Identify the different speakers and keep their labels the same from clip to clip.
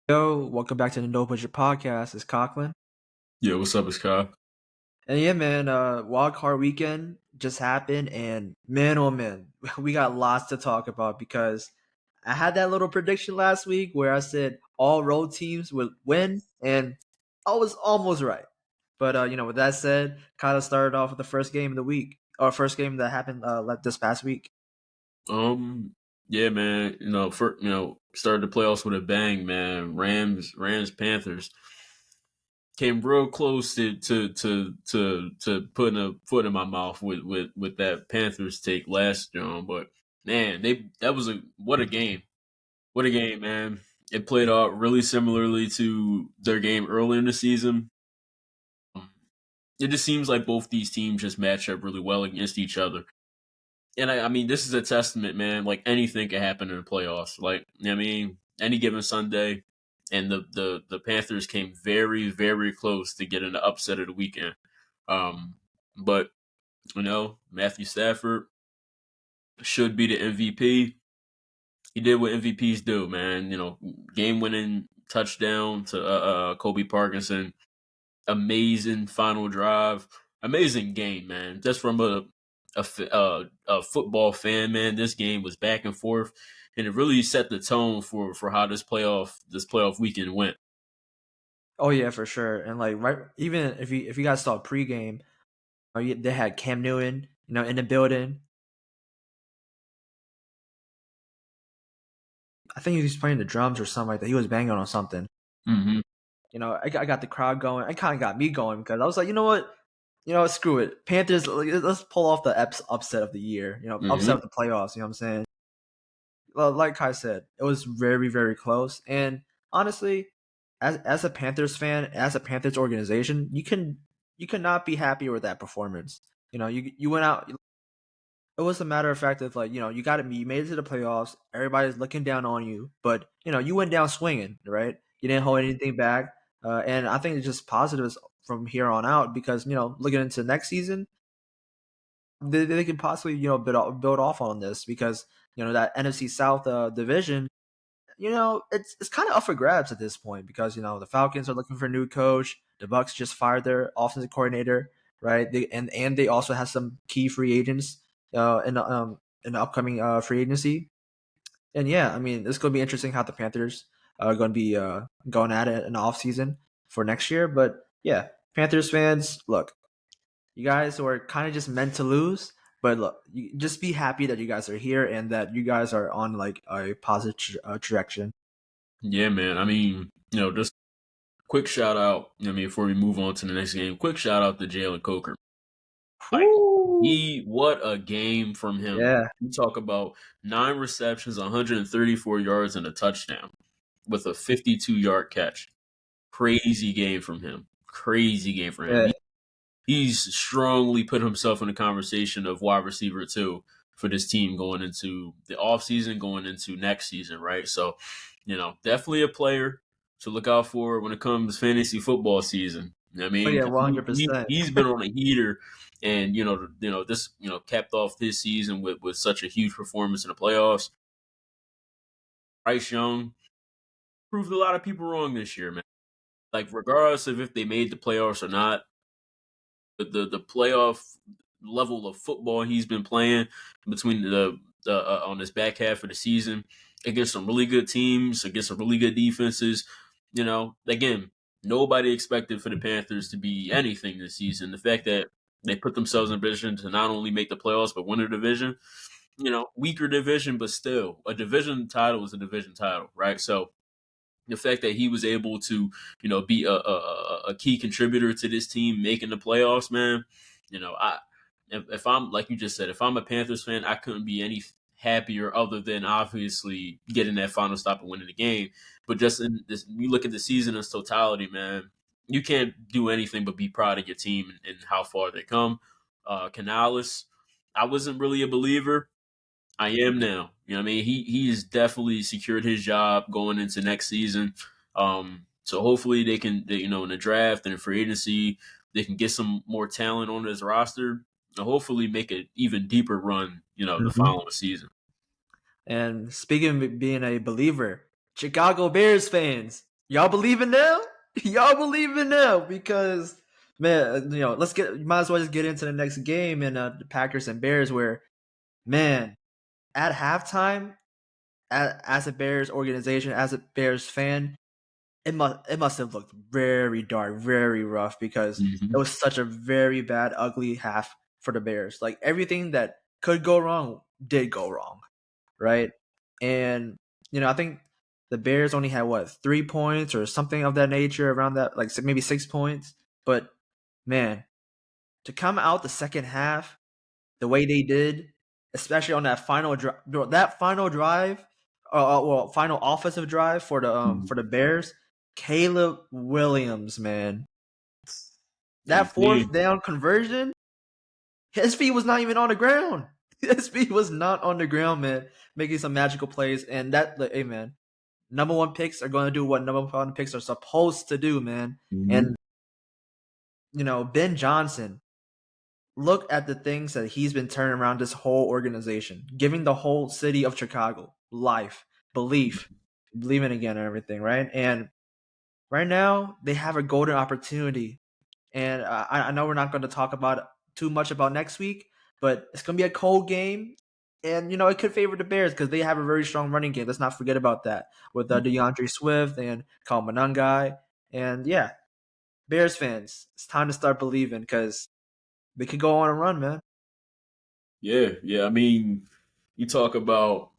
Speaker 1: Yo, welcome back to the No Budget Podcast. It's Kokleang.
Speaker 2: Yeah, what's up, it's Kyle?
Speaker 1: And yeah, man, Wild Card Weekend just happened, and man, oh man, we got lots to talk about because I had that little prediction last week where I said all road teams would win, and I was almost right. But with that said, kind of started off with the first game of the week, or first game that happened this past week.
Speaker 2: Um, yeah, man. Started the playoffs with a bang, man. Rams, Panthers came real close to putting a foot in my mouth with that Panthers take last round, but man, that was a what a game, man. It played out really similarly to their game early in the season. It just seems like both these teams just match up really well against each other. And I mean, this is a testament, man. Like anything can happen in the playoffs. Like I mean, any given Sunday, and the Panthers came very very close to getting the upset of the weekend. But Matthew Stafford should be the MVP. He did what MVPs do, man. Game winning touchdown to Kobe Parkinson. Amazing final drive. Amazing game, man. Just from a football fan, man, this game was back and forth, and it really set the tone for how this playoff weekend went.
Speaker 1: Oh yeah, for sure. And like right, even if you guys saw pregame, they had Cam Newton, in the building. I think he was playing the drums or something like that. He was banging on something.
Speaker 2: Mm-hmm.
Speaker 1: I got the crowd going. It kind of got me going because I was like, you know what? Screw it. Panthers, let's pull off the upset of the year. Upset
Speaker 2: Mm-hmm.
Speaker 1: of the playoffs. You know what I'm saying? Well, like Kai said, it was very, very close. And honestly, as a Panthers fan, as a Panthers organization, you cannot be happier with that performance. You went out. It was a matter of fact of like you made it to the playoffs. Everybody's looking down on you, but you went down swinging, right? You didn't hold anything back, and I think it's just positives from here on out because looking into next season, they can possibly build off on this because that NFC South division, it's kind of up for grabs at this point because the Falcons are looking for a new coach. The Bucks just fired their offensive coordinator, right? And they also have some key free agents in the upcoming free agency. And yeah, I mean, it's going to be interesting how the Panthers are going to be going at it in the offseason for next year. But yeah, Panthers fans, look, you guys were kind of just meant to lose. But look, you just be happy that you guys are here and that you guys are on like a positive trajectory.
Speaker 2: Yeah, man. I mean, just quick shout out. Before we move on to the next game, quick shout out to Jalen Coker. Like
Speaker 1: Woo!
Speaker 2: what a game from him.
Speaker 1: Yeah,
Speaker 2: We talk about 9 receptions, 134 yards, and a touchdown with a 52-yard catch. Crazy game from him. Crazy game for him.
Speaker 1: yeah.
Speaker 2: He's strongly put himself in the conversation of wide receiver two for this team going into the offseason, going into next season, right? So, definitely a player to look out for when it comes fantasy football season. I
Speaker 1: Oh
Speaker 2: mean,
Speaker 1: yeah,
Speaker 2: 'cause he,
Speaker 1: 100%.
Speaker 2: he's been on a heater, and this capped off his season with such a huge performance in the playoffs. Bryce Young proved a lot of people wrong this year, man. Like regardless of if they made the playoffs or not, the playoff level of football he's been playing between the on this back half of the season against some really good teams, against some really good defenses. Again, nobody expected for the Panthers to be anything this season. The fact that they put themselves in a position to not only make the playoffs but win a division, weaker division, but still a division title is a division title, right? So the fact that he was able to, be a key contributor to this team making the playoffs, man. I if I'm like you just said, if I'm a Panthers fan, I couldn't be any happier other than obviously getting that final stop and winning the game. But just in this, you look at the season as totality, man. You can't do anything but be proud of your team and how far they come. Canales, I wasn't really a believer. I am now. You know what I mean? He has definitely secured his job going into next season. So hopefully in the draft and in free agency, they can get some more talent on his roster and hopefully make an even deeper run, the
Speaker 1: Mhm.
Speaker 2: following season.
Speaker 1: And speaking of being a believer, Chicago Bears fans, Y'all believe in now? Y'all believe in now because man, might as well just get into the next game in the Packers and Bears where man, at halftime, as a Bears organization, as a Bears fan, it must have looked very dark, very rough because it
Speaker 2: Hmm.
Speaker 1: was such a very bad, ugly half for the Bears. Like everything that could go wrong did go wrong, right? And I think the Bears only had what 3 points or something of that nature around that, like maybe 6 points. But man, to come out the second half the way they did, especially on that final drive, final offensive drive for the Bears, Caleb Williams, man, that fourth
Speaker 2: AC.
Speaker 1: down conversion, his feet was not even on the ground. His feet was not on the ground, man, making some magical plays, and hey, man, number one picks are going to do what number one picks are supposed to do, man,
Speaker 2: Hmm.
Speaker 1: and Ben Johnson. Look at the things that he's been turning around this whole organization, giving the whole city of Chicago life, belief, believing again and everything, right? And right now, they have a golden opportunity. And I know we're not going to talk about too much about next week, but it's going to be a cold game. And, it could favor the Bears because they have a very strong running game. Let's not forget about that with DeAndre Swift and Kyle Monangai. And yeah, Bears fans, it's time to start believing because they could go on a run, man.
Speaker 2: Yeah, yeah. I mean, you talk about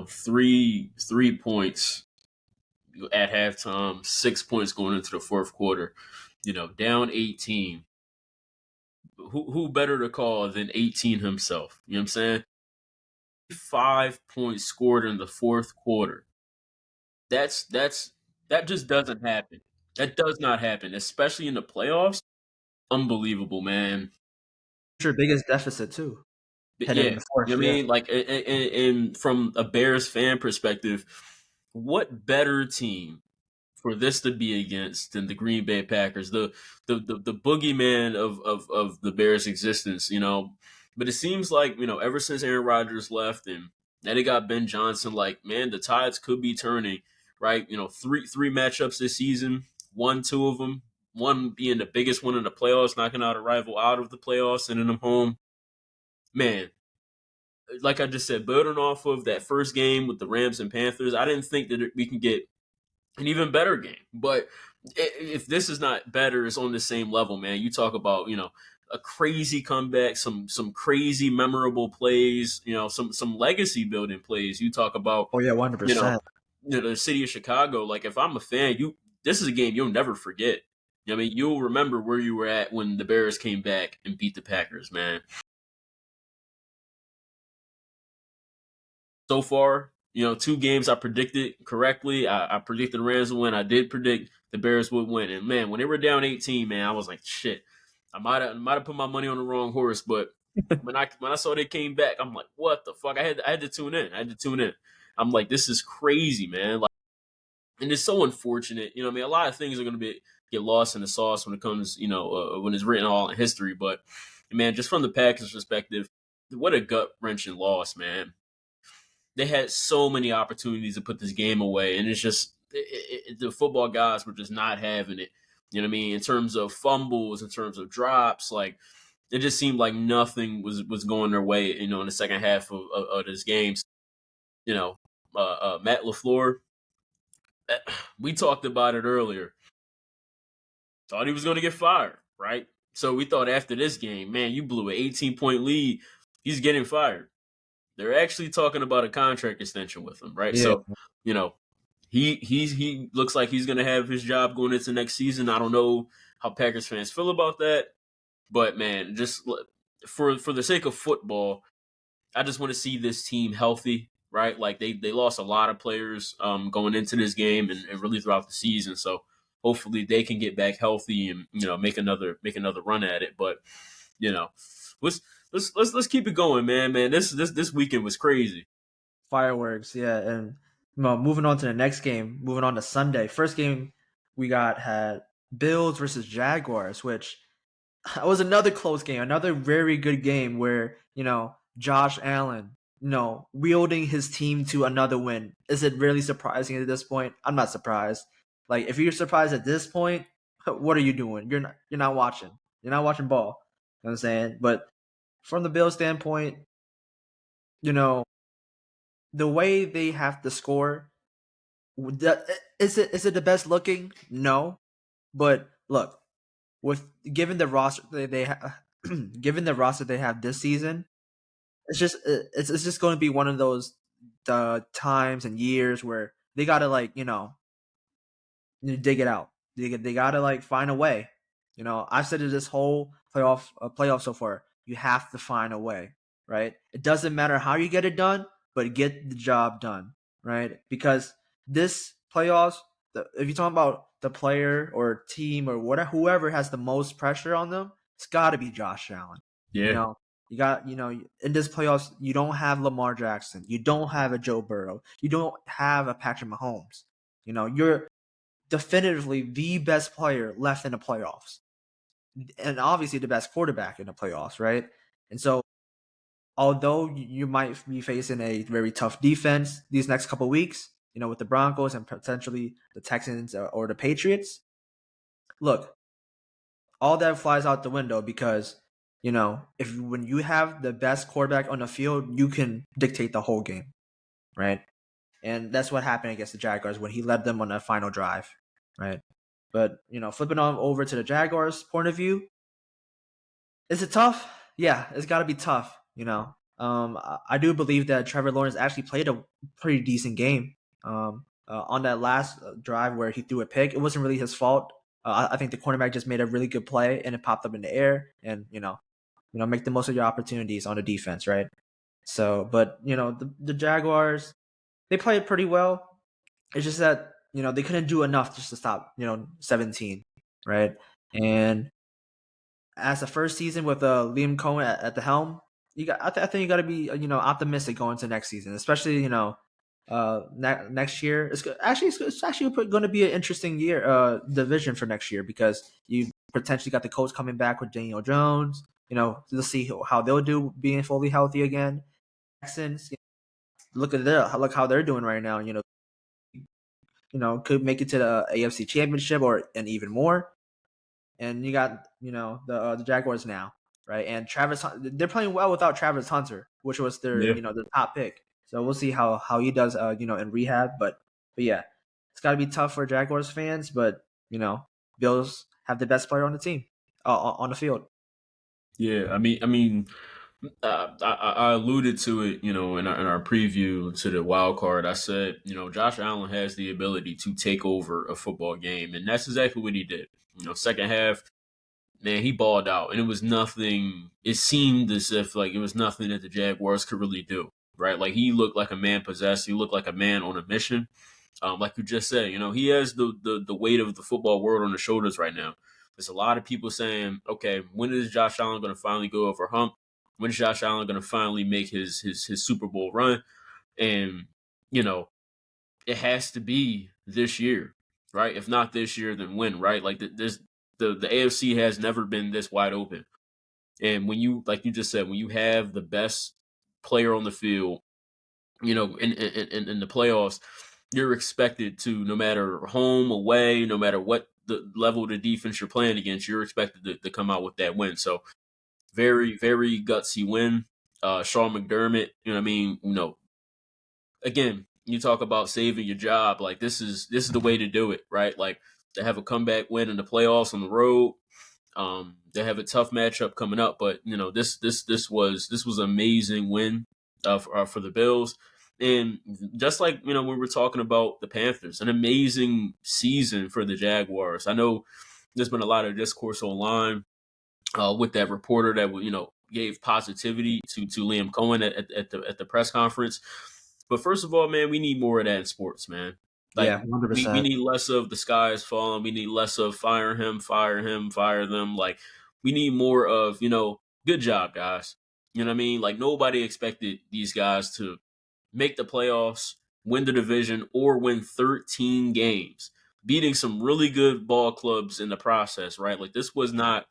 Speaker 2: three points at halftime, 6 points going into the fourth quarter. Down 18. Who better to call than 18 himself? You know what I'm saying? 5 points scored in the fourth quarter. That just doesn't happen. That does not happen, especially in the playoffs. Unbelievable, man.
Speaker 1: Your biggest deficit too,
Speaker 2: But
Speaker 1: headed
Speaker 2: yeah,
Speaker 1: in the
Speaker 2: you know
Speaker 1: fourth.
Speaker 2: what I
Speaker 1: Yeah.
Speaker 2: mean? Like, and from a Bears fan perspective, what better team for this to be against than the Green Bay Packers, the boogeyman of the Bears' existence, But it seems like ever since Aaron Rodgers left and now they got Ben Johnson, like man, the tides could be turning, right? Three matchups this season, won two of them, one being the biggest one in the playoffs, knocking out a rival out of the playoffs, sending them home. Man, like I just said, building off of that first game with the Rams and Panthers, I didn't think that we can get an even better game. But if this is not better, it's on the same level, man. You talk about a crazy comeback, some crazy memorable plays, some legacy building plays. You talk about
Speaker 1: Oh yeah, 100
Speaker 2: you know
Speaker 1: percent.
Speaker 2: the city of Chicago. Like if I'm a fan, this is a game you'll never forget. I mean, you'll remember where you were at when the Bears came back and beat the Packers, man. So far, two games I predicted correctly. I predicted the Rams would win. I did predict the Bears would win. And man, when they were down 18, man, I was like, shit. I might have put my money on the wrong horse, but when I saw they came back, I'm like, what the fuck? I had to tune in. I had to tune in. I'm like, this is crazy, man. Like, and it's so unfortunate. I mean, a lot of things are gonna get lost in the sauce when it comes, when it's written all in history. But man, just from the Packers' perspective, what a gut wrenching loss, man. They had so many opportunities to put this game away, and it's just the football guys were just not having it. You know what I mean? In terms of fumbles, in terms of drops, like it just seemed like nothing was going their way. In the second half of this game, you know, Matt Lafleur, we talked about it earlier. Thought he was going to get fired, right? So we thought after this game, man, you blew an 18-point lead. He's getting fired. They're actually talking about a contract extension with him, right?
Speaker 1: Yeah,
Speaker 2: So, you know, he looks like he's gonna have his job going into next season. I don't know how Packers fans feel about that, but man, just for the sake of football, I just want to see this team healthy, right? Like they lost a lot of players going into this game and really throughout the season. So hopefully they can get back healthy and make another run at it. But you know, let's let's keep it going, man. Man, this weekend was crazy.
Speaker 1: fireworks. Yeah, and moving on to the next game, moving on to Sunday. First game we got had Bills versus Jaguars, which was another close game, another very good game where Josh Allen, wielding his team to another win. Is it really surprising at this point? I'm not surprised. Like if you're surprised at this point, what are you doing? You're not watching. You're not watching ball. You know what I'm saying? But from the Bills standpoint, you know, the way they have to score, is it the best looking? No. But look, with given the roster they given the roster they have this season, it's just going to be one of those times and years where they got to like, you dig it out. They gotta like find a way. I've said it this whole playoff so far. You have to find a way, right? It doesn't matter how you get it done, but get the job done, right? Because this playoffs, if you're talking about the player or team or whatever, whoever has the most pressure on them, it's got to be Josh Allen. You
Speaker 2: Yeah,
Speaker 1: know, you got in this playoffs, you don't have Lamar Jackson, you don't have a Joe Burrow, you don't have a Patrick Mahomes. You're definitively the best player left in the playoffs, and obviously the best quarterback in the playoffs, right? And so, although you might be facing a very tough defense these next couple weeks, with the Broncos and potentially the Texans or the Patriots, look, all that flies out the window because if when you have the best quarterback on the field, you can dictate the whole game, right? And that's what happened against the Jaguars when he led them on that final drive, right? But flipping on over to the Jaguars' point of view, is it tough? Yeah, it's got to be tough. I do believe that Trevor Lawrence actually played a pretty decent game. On that last drive where he threw a pick, it wasn't really his fault. I think the cornerback just made a really good play and it popped up in the air, and make the most of your opportunities on the defense, right? So, but the Jaguars, they played pretty well. It's just that they couldn't do enough just to stop 17, right? And as the first season with Liam Cohen at the helm, I think you got to be optimistic going to next season, especially next year. It's actually going to be an interesting year division for next year because you potentially got the Colts coming back with Daniel Jones. Let's see how they'll do being fully healthy again. Texans, look how they're doing right now. Could make it to the AFC Championship or and even more. And you got the Jaguars now, right? And they're playing well without Travis Hunter, which was their
Speaker 2: yeah.
Speaker 1: their top pick. So we'll see how he does in rehab. But yeah, it's got to be tough for Jaguars fans. But Bills have the best player on the team on the field.
Speaker 2: Yeah, I alluded to it, in our preview to the wild card. I said, Josh Allen has the ability to take over a football game, and that's exactly what he did. Second half, man, he balled out, and it was nothing. It seemed as if like it was nothing that the Jaguars could really do, right? Like he looked like a man possessed. He looked like a man on a mission. Like you just said, he has the weight of the football world on his shoulders right now. There's a lot of people saying, okay, when is Josh Allen going to finally go over hump? When is Josh Allen going to finally make his Super Bowl run? And you know, it has to be this year, right? If not this year, then when, right? Like the AFC has never been this wide open. And when you, like you just said, when you have the best player on the field, in the playoffs, you're expected to, no matter home, away, no matter what the level of the defense you're playing against, you're expected to come out with that win. So very, very gutsy win. Sean McDermott, again, you talk about saving your job. Like this is the way to do it, right? Like to have a comeback win in the playoffs on the road. They have a tough matchup coming up, but this was an amazing win for the Bills. And just like we were talking about the Panthers, an amazing season for the Jaguars. I know there's been a lot of discourse online with that reporter that gave positivity to Liam Cohen at the press conference. But first of all, man, we need more of that in sports, man. Like
Speaker 1: Yeah, 100.
Speaker 2: we
Speaker 1: percent
Speaker 2: need less of the sky is falling. We need less of fire him, fire them. Like we need more of good job, guys. You know what I mean? Like nobody expected these guys to make the playoffs, win the division, or win 13 games, beating some really good ball clubs in the process, right? Like this was not,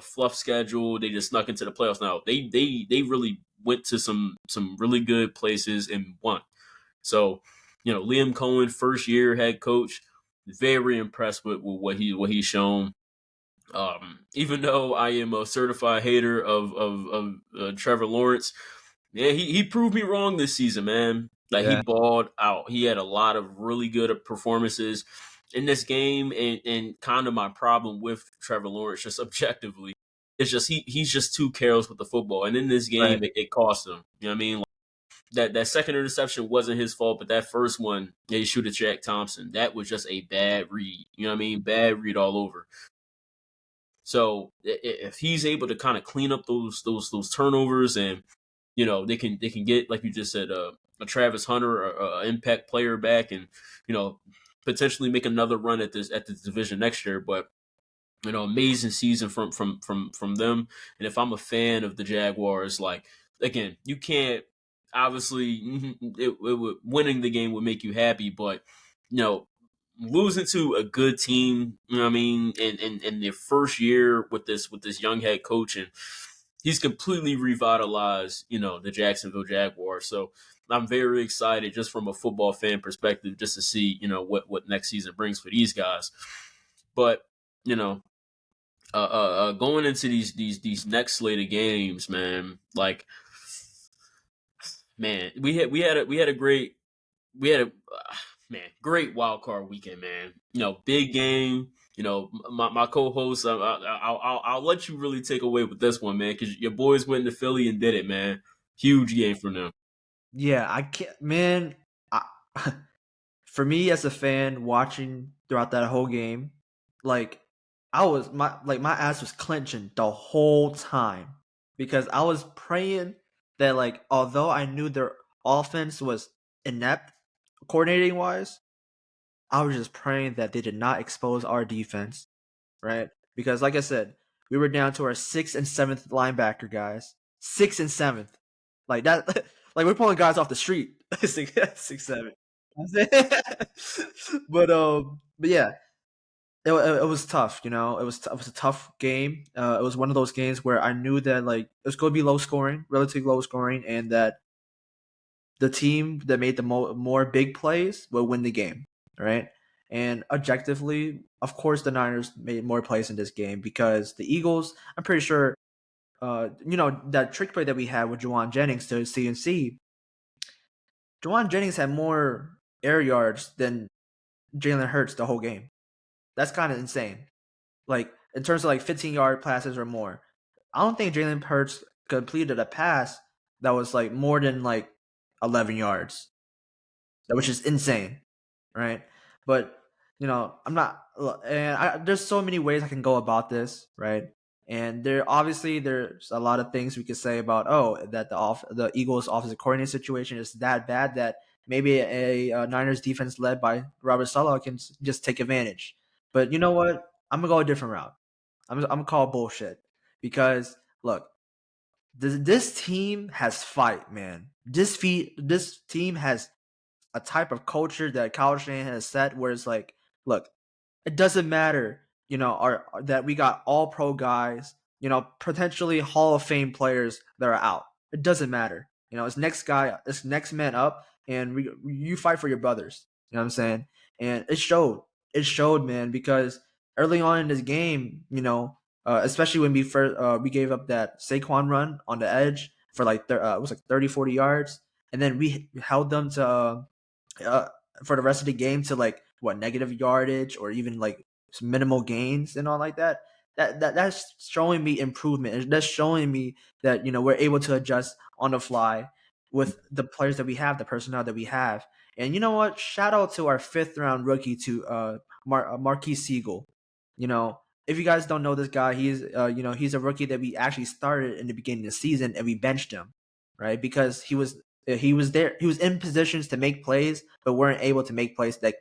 Speaker 2: fluff schedule. They just snuck into the playoffs. Now they really went to some really good places and won. So, Liam Cohen, first year head coach. Very impressed with what he's shown. Even though I am a certified hater of Trevor Lawrence, yeah, he proved me wrong this season, man. Like he
Speaker 1: Yeah,
Speaker 2: balled out. He had a lot of really good performances in this game, and kind of my problem with Trevor Lawrence, just objectively, it's just he's just too careless with the football, and in this
Speaker 1: right.
Speaker 2: game, it cost him. You know what I mean? Like, that second interception wasn't his fault, but that first one, they shoot at Jack Thompson. That was just a bad read. You know what I mean? Bad read all over. So if he's able to kind of clean up those turnovers, and they can get, like you just said, a Travis Hunter, a impact player back, and potentially make another run at this division next year. But amazing season from them. And if I'm a fan of the Jaguars, like, again, you can't, obviously winning the game would make you happy, but you know losing to a good team, what I mean, in their first year with this young head coach, and he's completely revitalized, the Jacksonville Jaguars. So I'm very excited, just from a football fan perspective, just to see, what next season brings for these guys. But you know, going into these next slate of games, man, like, man, we had a great wild card weekend, man. Big game. My co-host, I'll let you really take away with this one, man, because your boys went to Philly and did it, man. Huge game for them.
Speaker 1: Yeah, I can't, man. I, for me as a fan watching throughout that whole game, like my ass was clenching the whole time because I was praying that, like, although I knew their offense was inept coordinating wise, I was just praying that they did not expose our defense, right? Because like I said, we were down to our sixth and seventh linebacker guys. Sixth and seventh. Like that like we're pulling guys off the street. six, seven. But yeah, it was tough. It was a tough game. It was one of those games where I knew that, like, it was going to be low scoring, relatively low scoring, and that the team that made the more big plays will win the game, right? And objectively, of course, the Niners made more plays in this game because the Eagles, I'm pretty sure, that trick play that we had with Juwan Jennings to CNC, Juwan Jennings had more air yards than Jalen Hurts the whole game. That's kind of insane. Like, in terms of like 15-yard passes or more, I don't think Jalen Hurts completed a pass that was like more than like 11 yards, which is insane, right? But I'm not, and there's so many ways I can go about this, right? And there's a lot of things we could say about, that the Eagles offensive coordinator situation is that bad that maybe a Niners defense led by Robert Saleh can just take advantage. But you know what? I'm gonna go a different route. I'm gonna call bullshit because look, this team has fight, man. This team has a type of culture that Kyle Shanahan has set, where it's like, look, it doesn't matter, that we got all pro guys, potentially Hall of Fame players that are out. It doesn't matter. It's next man up, and you fight for your brothers. You know what I'm saying? And it showed. It showed, man, because early on in this game, especially when we gave up that Saquon run on the edge for like it was like 30, 40 yards, and then we held them to uh, for the rest of the game to, like, what, negative yardage or even like minimal gains and all like that. That's showing me improvement. That's showing me that we're able to adjust on the fly with the players that we have, the personnel that we have. And you know what? Shout out to our fifth round rookie to Marquis Siegel. You know, if you guys don't know this guy, he's a rookie that we actually started in the beginning of the season and we benched him, right? Because he was there. He was in positions to make plays, but weren't able to make plays that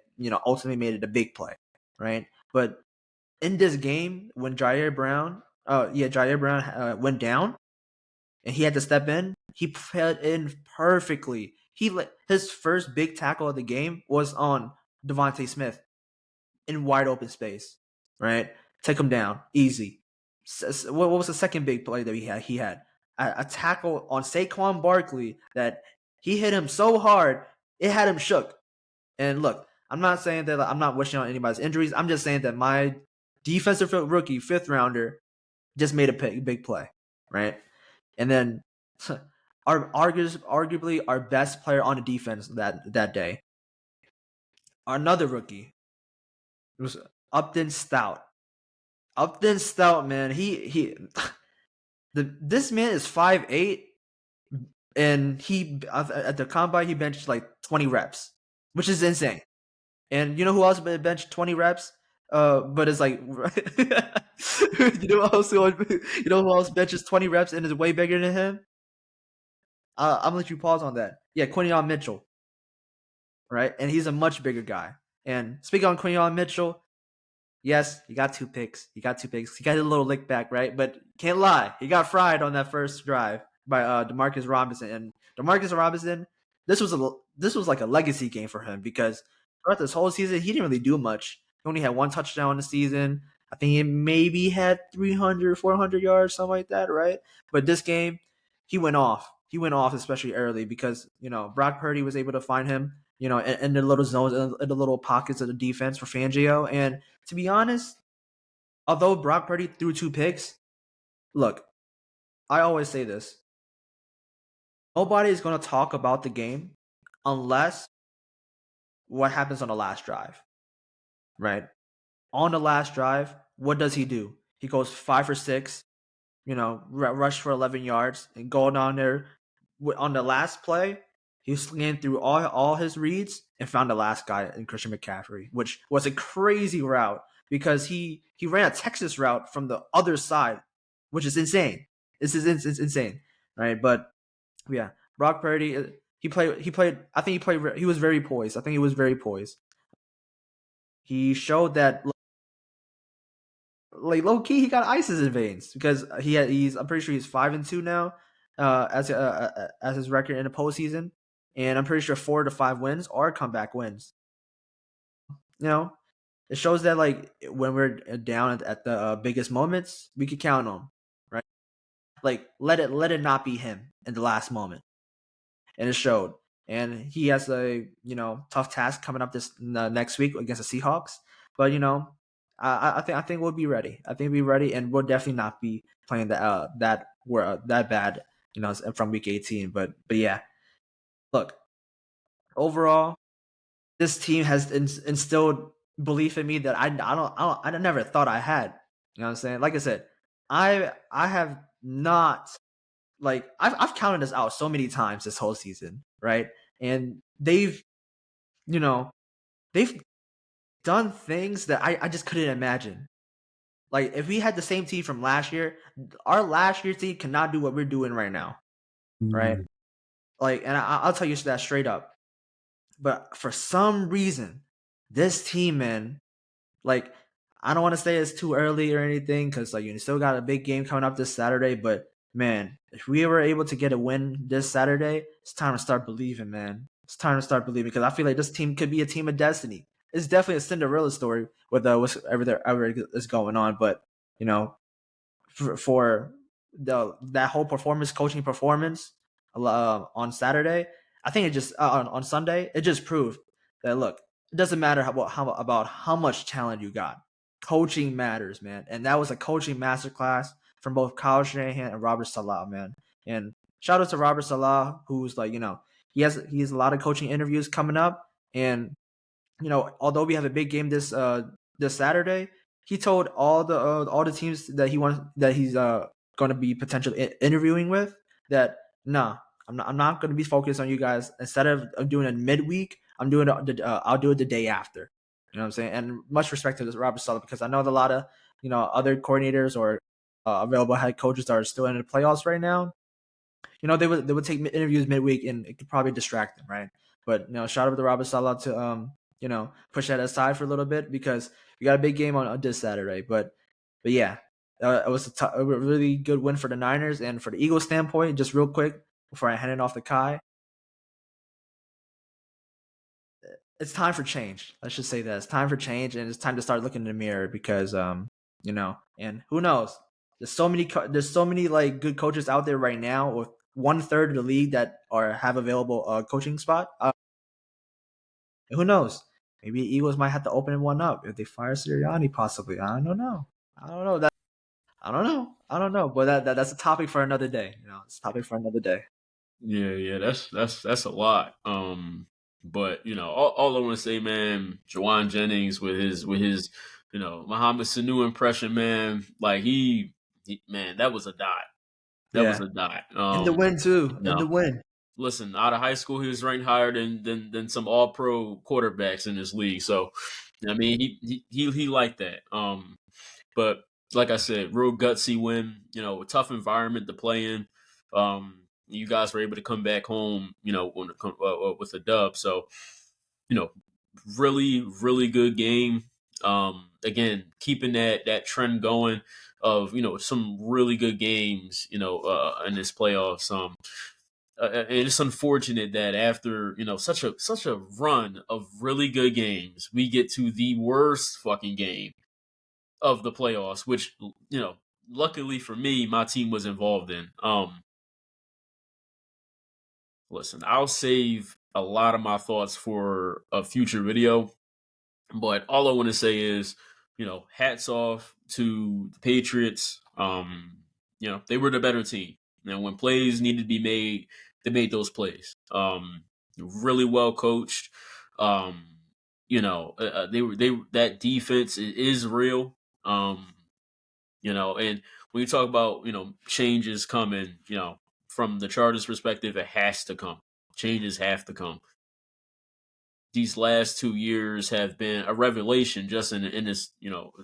Speaker 1: ultimately made it a big play, right? But in this game, when Jair Brown went down and he had to step in, he fed in perfectly. His first big tackle of the game was on Devontae Smith in wide open space, right? Take him down easy. What was the second big play that he had a tackle on Saquon Barkley that he hit him so hard it had him shook. And look, I'm not saying that I'm not wishing on anybody's injuries. I'm just saying that my defensive rookie, fifth rounder, just made a big play, right? And then arguably our best player on the defense that day, another rookie, it was Upton Stout. Upton Stout, man, he this man is 5'8", and he at the combine he benched like 20 reps, which is insane. And you know who else benched 20 reps? But it's like you know who else benches 20 reps and is way bigger than him? I'm gonna let you pause on that. Yeah, Quinion Mitchell, right? And he's a much bigger guy. And speaking on Quinion Mitchell, yes, he got 2 picks. He got 2 picks. He got a little lick back, right? But can't lie, he got fried on that first drive by Demarcus Robinson. And Demarcus Robinson, this was like a legacy game for him because throughout this whole season, he didn't really do much. He only had 1 touchdown in the season. I think he maybe had 300, 400 yards, something like that, right? But this game, he went off. He went off, especially early, because Brock Purdy was able to find him, in the little zones, in the little pockets of the defense for Fangio. And to be honest, although Brock Purdy threw 2 picks, look, I always say this: nobody is going to talk about the game unless what happens on the last drive, right? On the last drive, what does he do? He goes 5 for 6, rush for 11 yards and go down there. On the last play, he scanned through all his reads and found the last guy in Christian McCaffrey, which was a crazy route because he ran a Texas route from the other side, which is insane. This is it's insane, right? But yeah, Brock Purdy, he played. I think he played. He was very poised. I think he was very poised. He showed that, like, low key, he got ice in his veins because he's. I'm pretty sure he's 5-2 now, as his record in the postseason, and I'm pretty sure 4 to 5 wins are comeback wins. You know, it shows that, like, when we're down at the biggest moments, we can count on him, right? Like, let it not be him in the last moment, and it showed. And he has a tough task coming up this next week against the Seahawks, but I think we'll be ready. I think we'll be ready, and we'll definitely not be playing that bad, from week 18. But yeah, look, overall, this team has instilled belief in me that I never thought I had. You know what I'm saying? Like I said, I have not, like, I've counted this out so many times this whole season, right? And you know they've done things that I just couldn't imagine. Like, if we had the same team from last year, our last year's team cannot do what we're doing right now, right?
Speaker 2: Mm.
Speaker 1: Like, and I'll tell you that straight up. But for some reason, this team, man, like, I don't want to say it's too early or anything because, like, you still got a big game coming up this Saturday. But man, if we were able to get a win this Saturday, it's time to start believing, man. It's time to start believing because I feel like this team could be a team of destiny. It's definitely a Cinderella story with whatever is going on. But you know, for that whole coaching performance on Saturday, I think it just on Sunday, it just proved that, look, it doesn't matter about how much talent you got. Coaching matters, man, and that was a coaching masterclass from both Kyle Shanahan and Robert Salah, man. And shout out to Robert Salah, who's like, he has a lot of coaching interviews coming up, and although we have a big game this Saturday, he told all the teams that he's going to be potentially interviewing with that, nah, I'm not going to be focused on you guys. Instead of doing it midweek, I'll do it the day after. You know what I'm saying? And much respect to this Robert Sala, because I know that a lot of other coordinators or available head coaches that are still in the playoffs right now, they would take interviews midweek and it could probably distract them, right? But shout out to Robert Salah to push that aside for a little bit because we got a big game on this Saturday. But yeah, it was a really good win for the Niners. And for the Eagles standpoint, just real quick before I hand it off to Kai, it's time for change. Let's just say that it's time for change, and it's time to start looking in the mirror because and who knows? There's so many like good coaches out there right now with 1/3 of the league that have available coaching spot. Who knows? Maybe Eagles might have to open one up if they fire Sirianni, possibly. I don't know. I don't know. I don't know. I don't know. But that's a topic for another day. It's a topic for another day.
Speaker 2: Yeah, yeah, that's a lot. But all I want to say, man, Jawan Jennings with his Muhammad Sanu impression, man, like man, that was a dot. That was
Speaker 1: Yeah.
Speaker 2: a dot.
Speaker 1: In the win too. In
Speaker 2: No,
Speaker 1: the win.
Speaker 2: listen, out of high school, he was ranked higher than some All Pro quarterbacks in this league. So, I mean, he liked that. But like I said, real gutsy win. A tough environment to play in. You guys were able to come back home, with a dub. So, you know, really, really good game. Again, keeping that trend going of some really good games, in this playoffs. And it's unfortunate that after such a run of really good games, we get to the worst fucking game of the playoffs, which luckily for me, my team was involved in. Listen, I'll save a lot of my thoughts for a future video, but all I want to say is, hats off to the Patriots. They were the better team. And when plays needed to be made, they made those plays. Really well coached. They that defense is real. And when you talk about, changes coming, from the Chargers perspective, it has to come. Changes have to come. These last 2 years have been a revelation just in this,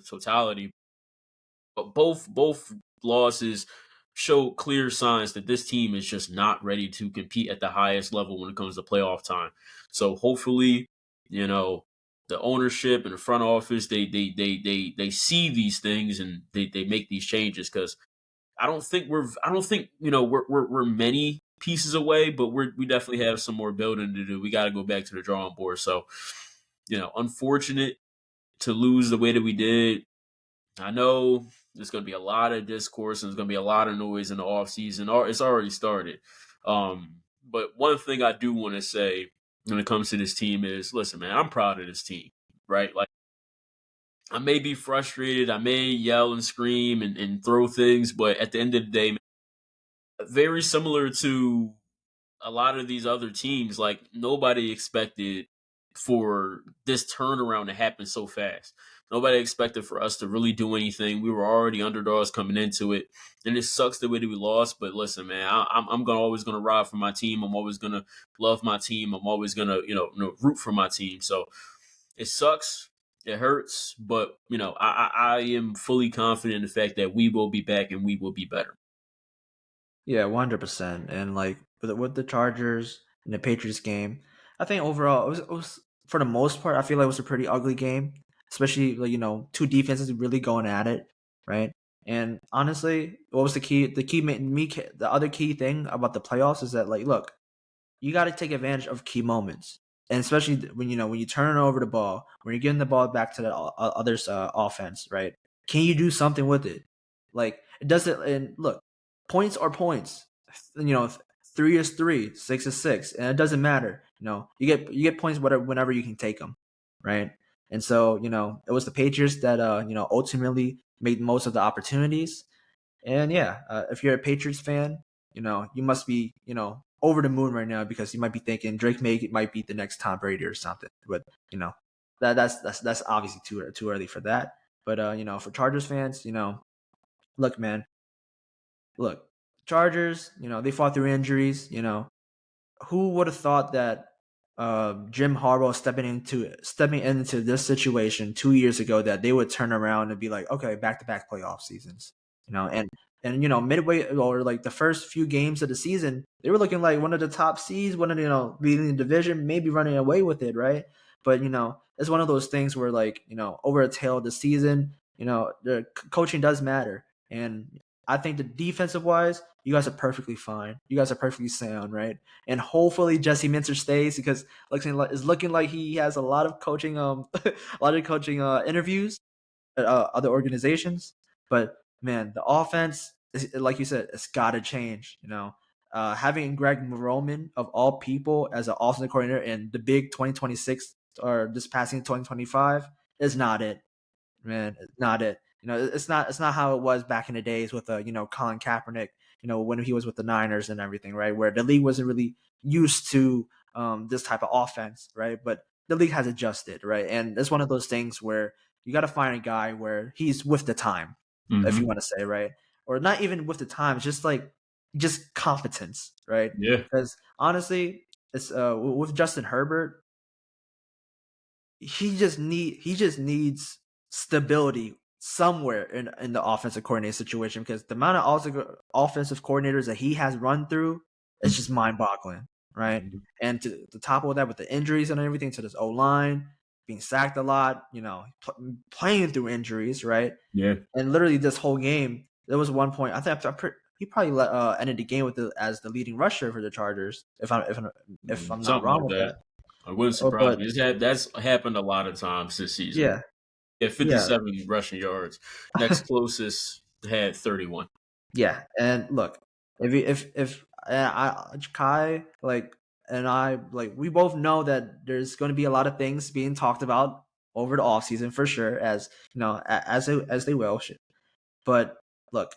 Speaker 2: totality. But both losses show clear signs that this team is just not ready to compete at the highest level when it comes to playoff time. So hopefully, the ownership and the front office they see these things and they make these changes, because I don't think we're many pieces away, but we definitely have some more building to do. We got to go back to the drawing board. So, unfortunate to lose the way that we did. I know there's going to be a lot of discourse and there's going to be a lot of noise in the off season. It's already started. But one thing I do want to say when it comes to this team is, listen, man, I'm proud of this team, right? Like, I may be frustrated, I may yell and scream and throw things, but at the end of the day, very similar to a lot of these other teams, like nobody expected for this turnaround to happen so fast. Nobody expected for us to really do anything. We were already underdogs coming into it, and it sucks the way that we lost. But listen, man, I'm always gonna ride for my team. I'm always gonna love my team. I'm always gonna root for my team. So it sucks. It hurts, but I am fully confident in the fact that we will be back and we will be better.
Speaker 1: Yeah, 100%. And like with the Chargers and the Patriots game, I think overall it was for the most part I feel like it was a pretty ugly game, especially like two defenses really going at it, right? And honestly, what was the key? The other key thing about the playoffs is that like, look, you got to take advantage of key moments, and especially when when you turn over the ball, when you're getting the ball back to the other's offense, right? Can you do something with it? Like it doesn't. And look, points are points. You know, 3 is 3, 6 is 6, and it doesn't matter. You get points whenever you can take them, right? And so it was the Patriots that ultimately made most of the opportunities. And yeah, if you're a Patriots fan, you must be, over the moon right now because you might be thinking Drake might be the next Tom Brady or something. But that's obviously too early for that. But for Chargers fans, look, man, look, Chargers, they fought through injuries. Who would have thought that Jim Harbaugh stepping into this situation 2 years ago that they would turn around and be like, okay, back to back playoff seasons, and midway or like the first few games of the season, they were looking like one of the top seeds, one of the, leading the division, maybe running away with it, right? But it's one of those things where like over a tail of the season, the coaching does matter, and I think the defensive wise, you guys are perfectly fine. You guys are perfectly sound, right? And hopefully Jesse Minter stays because it's looking like he has a lot of coaching a lot of coaching interviews at other organizations. But man, the offense, like you said, it's got to change. Having Greg Roman of all people as an offensive coordinator in the big 2026 or this passing 2025 is not it, man. It's not it. It's not how it was back in the days with Colin Kaepernick. When he was with the Niners and everything, right? Where the league wasn't really used to this type of offense, right? But the league has adjusted, right? And it's one of those things where you got to find a guy where he's with the time, if you
Speaker 2: Hmm.
Speaker 1: want to say, right? Or not even with the times, just competence, right?
Speaker 2: Yeah.
Speaker 1: Because honestly, it's with Justin Herbert, he just needs stability somewhere in the offensive coordinator situation, because the amount of offensive coordinators that he has run through is just mind boggling, right?
Speaker 2: Mhm.
Speaker 1: And to top of that, with the injuries and everything to this O line, being sacked a lot, playing through injuries, right?
Speaker 2: Yeah.
Speaker 1: And literally this whole game, there was one point I think he probably ended the game as the leading rusher for the Chargers, if I'm not
Speaker 2: Something
Speaker 1: wrong
Speaker 2: like
Speaker 1: with
Speaker 2: that.
Speaker 1: that.
Speaker 2: It wouldn't surprise
Speaker 1: But
Speaker 2: me. That's happened a lot of times this season.
Speaker 1: yeah,
Speaker 2: Yeah,
Speaker 1: yeah.
Speaker 2: 57 rushing yards. Next closest had 31.
Speaker 1: Yeah, and look, if Kai and I, we both know that there's going to be a lot of things being talked about over the offseason for sure, as as they will. But look,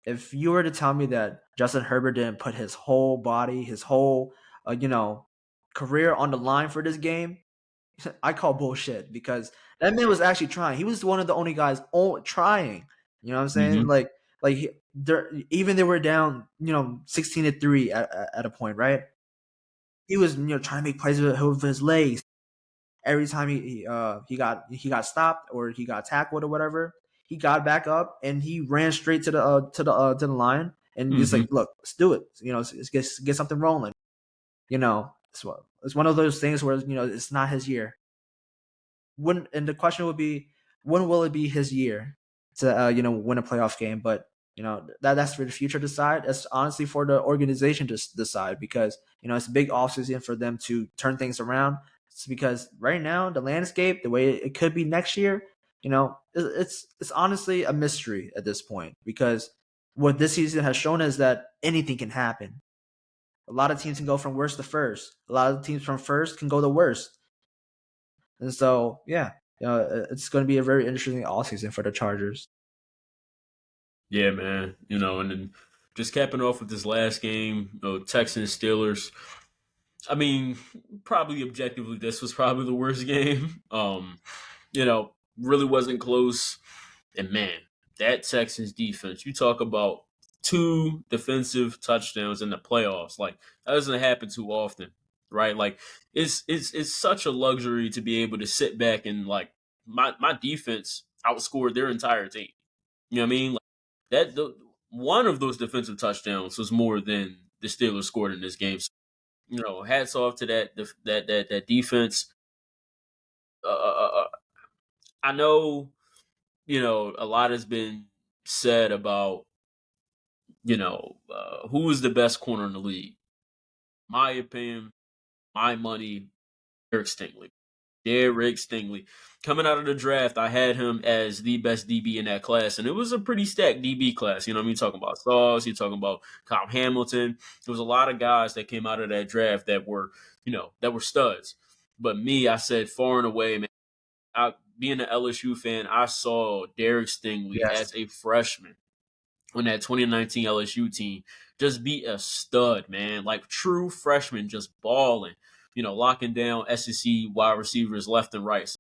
Speaker 1: if you were to tell me that Justin Herbert didn't put his whole body, his whole career on the line for this game, I call bullshit, because that man was actually trying. He was one of the only guys trying. You know what I'm saying?
Speaker 2: Hmm.
Speaker 1: Even they were down, 16-3 at a point, right? He was, trying to make plays with his legs. Every time he got stopped or he got tackled or whatever, he got back up and he ran straight to the line and just
Speaker 2: Hmm.
Speaker 1: like, look, let's do it. Let's get something rolling. It's one of those things where it's not his year. And the question would be, when will it be his year to win a playoff game? But that's for the future to decide. That's honestly for the organization to decide, because it's a big offseason for them to turn things around. It's because right now the landscape, the way it could be next year, it's honestly a mystery at this point, because what this season has shown is that anything can happen. A lot of teams can go from worst to first. A lot of teams from first can go to worst. And so, yeah, it's going to be a very interesting offseason for the Chargers.
Speaker 2: Yeah, man. And then just capping off with this last game, Texans Steelers. I mean, probably objectively, this was probably the worst game. Really wasn't close. And man, that Texans defense, you talk about two defensive touchdowns in the playoffs. Like, that doesn't happen too often, right? Like, it's such a luxury to be able to sit back and like my defense outscored their entire team. You know what I mean? Like, one of those defensive touchdowns was more than the Steelers scored in this game. So, hats off to that defense. I know, a lot has been said about, who is the best corner in the league. My opinion, my money, Derek Stingley. Derek Stingley. Coming out of the draft, I had him as the best DB in that class, and it was a pretty stacked DB class. You know what I mean? Talking about Sauce, you're talking about Kyle Hamilton. There was a lot of guys that came out of that draft that were, that were studs. But me, I said far and away, man. Being an LSU fan, I saw Derek Stingley
Speaker 1: Yes.
Speaker 2: as a freshman on that 2019 LSU team just be a stud, man. Like, true freshman, just balling, locking down SEC wide receivers left and right. So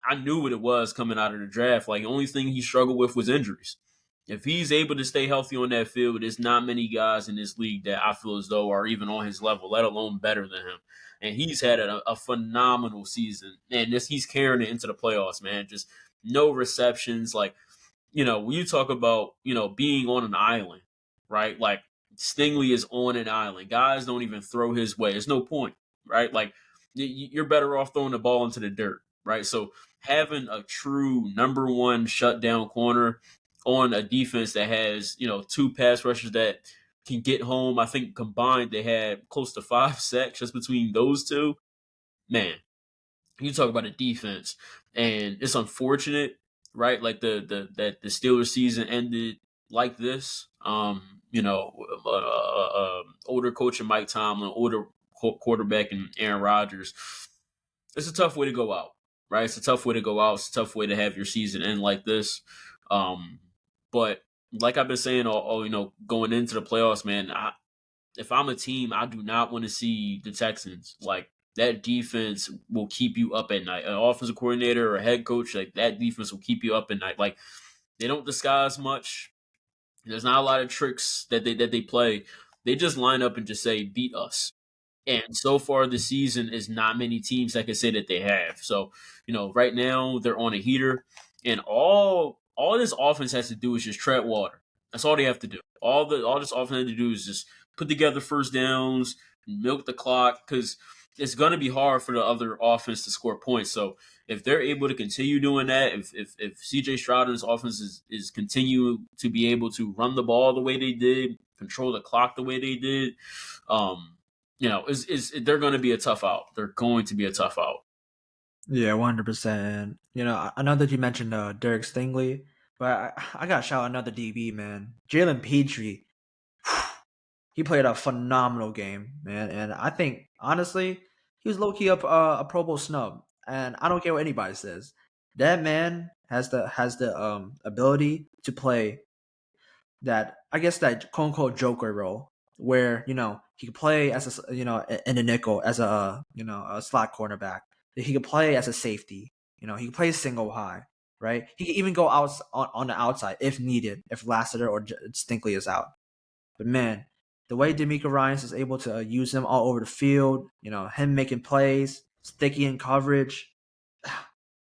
Speaker 2: I knew what it was coming out of the draft. Like, the only thing he struggled with was injuries. If he's able to stay healthy on that field, there's not many guys in this league that I feel as though are even on his level, let alone better than him. And he's had a phenomenal season, and he's carrying it into the playoffs, man. Just no receptions, like, when you talk about, being on an island, right? Like, Stingley is on an island. Guys don't even throw his way. There's no point, right? Like, you're better off throwing the ball into the dirt, right? So having a true number one shutdown corner on a defense that has, two pass rushers that can get home. I think combined they had close to 5 sacks just between those two. Man, you talk about a defense, and it's unfortunate, right? Like that the Steelers season ended like this. Older coach and Mike Tomlin, older quarterback and Aaron Rodgers. it's a tough way to go out, right? It's a tough way to go out. It's a tough way to have your season end like this. Um, but like I've been saying, going into the playoffs, man, if I'm a team, I do not want to see the Texans. Like that defense will keep you up at night. An offensive coordinator or a head coach, like that defense will keep you up at night. Like they don't disguise much. There's not a lot of tricks that they play. They just line up and just say, "Beat us." And so far this season is not many teams that can say that they have. So, right now they're on a heater, and all this offense has to do is just tread water. That's all they have to do. All this offense has to do is just put together first downs, milk the clock, because it's gonna be hard for the other offense to score points. So if they're able to continue doing that, if CJ Stroud and his offense is continue to be able to run the ball the way they did, control the clock the way they did, is they're going to be a tough out. They're going to be a tough out.
Speaker 1: Yeah, 100%. I know that you mentioned Derek Stingley, but I got to shout out another DB, man. Jalen Petrie. He played a phenomenal game, man. And I think, honestly, he was low key up a Pro Bowl snub. And I don't care what anybody says. That man has the ability to play that, I guess, that quote unquote Joker role where he could play as a in a nickel as a slot cornerback. He could play as a safety. He could play single high, right? He could even go out on the outside if needed, if Lassiter or Stinkley is out. But man, the way D'Amico Ryans is able to use him all over the field, him making plays, sticky in coverage,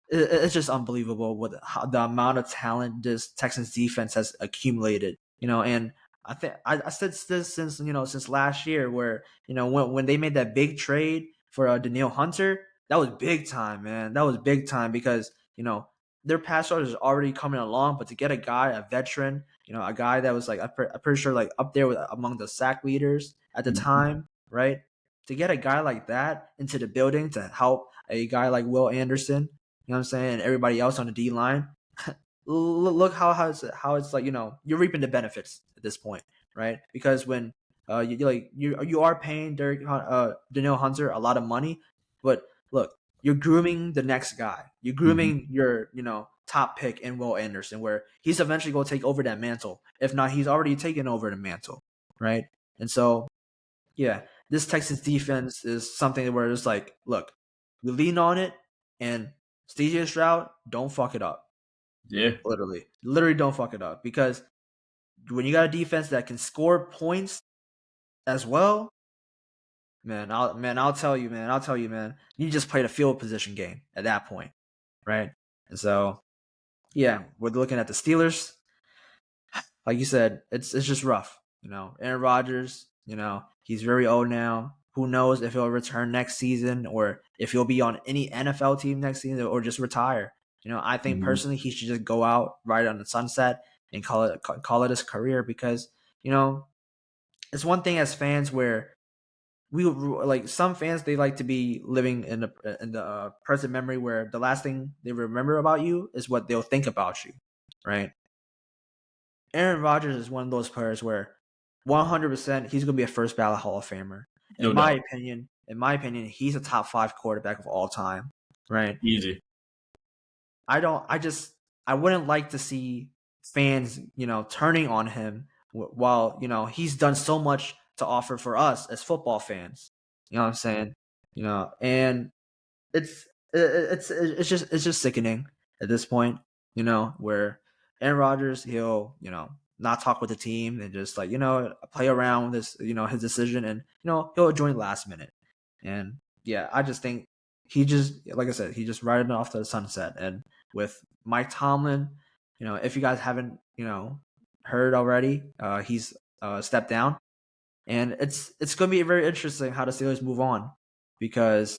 Speaker 1: it's just unbelievable with the amount of talent this Texans defense has accumulated. And I think I said this since last year, where when they made that big trade for Danielle Hunter, that was big time, man. That was big time because their pass rush is already coming along, but to get a guy, a veteran, a guy that was like I'm pretty sure like up there with among the sack leaders at the
Speaker 2: Mhm.
Speaker 1: time, right? To get a guy like that into the building to help a guy like Will Anderson, what I'm saying, and everybody else on the D line. Look how it's like you're reaping the benefits at this point, right? Because when you are paying Danielle Hunter a lot of money, but look, you're grooming the next guy. You're
Speaker 2: Mhm.
Speaker 1: grooming your top pick in Will Anderson, where he's eventually going to take over that mantle. If not, he's already taken over the mantle, right? And so yeah, this Texas defense is something where it's like, look, we lean on it, and CJ Stroud, don't fuck it up.
Speaker 2: Yeah.
Speaker 1: Literally, don't fuck it up because when you got a defense that can score points as well, I'll tell you, man, you just played a field position game at that point, right? And so, yeah, we're looking at the Steelers. Like you said, it's just rough. Aaron Rodgers, he's very old now. Who knows if he'll return next season or if he'll be on any NFL team next season or just retire. I think
Speaker 2: Mhm.
Speaker 1: personally he should just go out right on the sunset and call it his career because it's one thing as fans where we like some fans they like to be living in the present memory where the last thing they remember about you is what they'll think about you, right? Aaron Rodgers is one of those players where 100% he's going to be a first ballot Hall of Famer.
Speaker 2: No doubt.
Speaker 1: In my opinion, he's a top 5 quarterback of all time, right?
Speaker 2: Easy.
Speaker 1: I don't I wouldn't like to see fans, turning on him while, he's done so much to offer for us as football fans. You know what I'm saying? And it's just sickening at this point, where Aaron Rodgers he'll not talk with the team and just like play around with this his decision and he'll join last minute, and yeah, I just think he just like I said he just riding off to the sunset, and with Mike Tomlin, if you guys haven't heard already, he's stepped down, and it's going to be very interesting how the Steelers move on because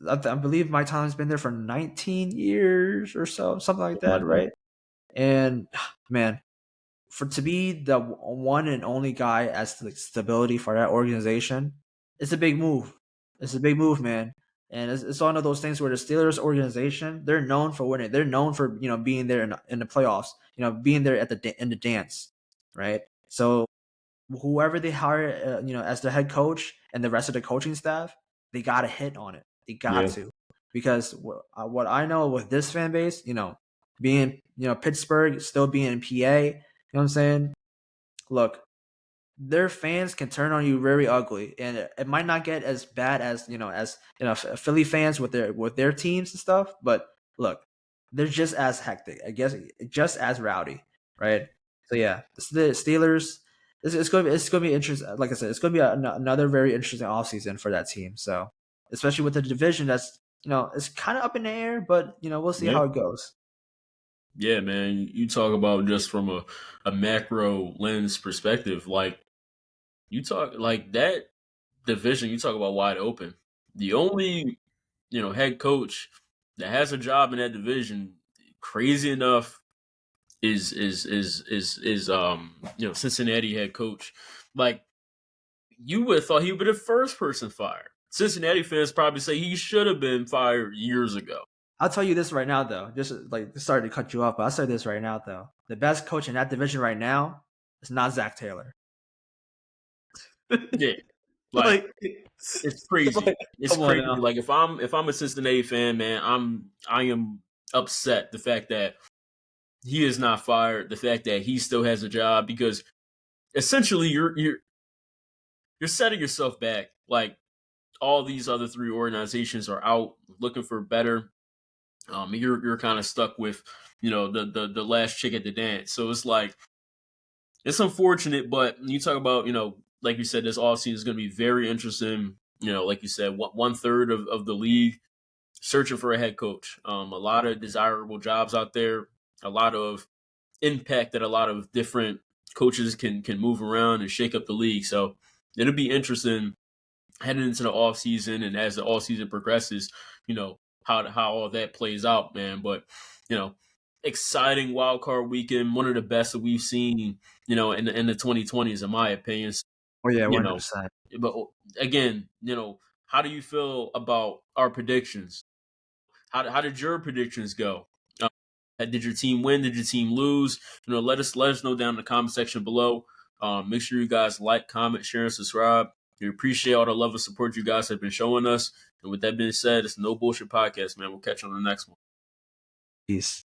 Speaker 1: I believe my time's been there for 19 years or so, something like
Speaker 2: Something
Speaker 1: that,
Speaker 2: like that.
Speaker 1: right? And man, for to be the one and only guy as the stability for that organization, it's a big move. It's a big move, man. And it's one of those things where the Steelers organization, they're known for winning. They're known for being there in the playoffs. Being there at in the dance, right? So whoever they hire, as the head coach and the rest of the coaching staff, they got to hit on it. They got
Speaker 2: Yeah.
Speaker 1: to. because what I know with this fan base, being Pittsburgh, still being in PA, you know what I'm saying? Look, their fans can turn on you very ugly, and it might not get as bad as Philly fans with their teams and stuff. But look, they're just as hectic, I guess, just as rowdy, right? So yeah, the Steelers. It's going to be interesting. Like I said, it's going to be another very interesting offseason for that team. So especially with the division, that's it's kind of up in the air, but we'll see
Speaker 2: Yeah.
Speaker 1: how it goes.
Speaker 2: Yeah, man. You talk about just from a macro lens perspective, like you talk like that division, you talk about wide open. The only, head coach that has a job in that division, crazy enough, is Cincinnati head coach. Like you would have thought he would be the first person fired. Cincinnati fans probably say he should have been fired years ago.
Speaker 1: I'll tell you this right now, though. Just like sorry to cut you off, but I'll say this right now, though. The best coach in that division right now is not Zach Taylor.
Speaker 2: Yeah. Like
Speaker 1: like,
Speaker 2: it's crazy.
Speaker 1: like,
Speaker 2: It's
Speaker 1: come on
Speaker 2: crazy.
Speaker 1: now.
Speaker 2: Like if I'm a Cincinnati fan, man, I am upset the fact that he is not fired, the fact that he still has a job because essentially you're setting yourself back. Like all these other three organizations are out looking for better. You're kind of stuck with the last chick at the dance. So it's like it's unfortunate, but you talk about like you said, this offseason is going to be very interesting. Like you said, one third of the league searching for a head coach. A lot of desirable jobs out there. A lot of impact that a lot of different coaches can move around and shake up the league. So it'll be interesting heading into the off season and as the off season progresses, how all that plays out, man. But you know, exciting wild card weekend, one of the best that we've seen, in the 2020s, in my opinion.
Speaker 1: Oh yeah,
Speaker 2: You
Speaker 1: one hundred
Speaker 2: know,
Speaker 1: percent.
Speaker 2: but again, how do you feel about our predictions? How did your predictions go? Did your team win? Did your team lose? Let us know down in the comment section below. Make sure you guys like, comment, share, and subscribe. We appreciate all the love and support you guys have been showing us. And with that being said, it's No Bullshit Podcast, man. We'll catch you on the next one.
Speaker 1: Peace.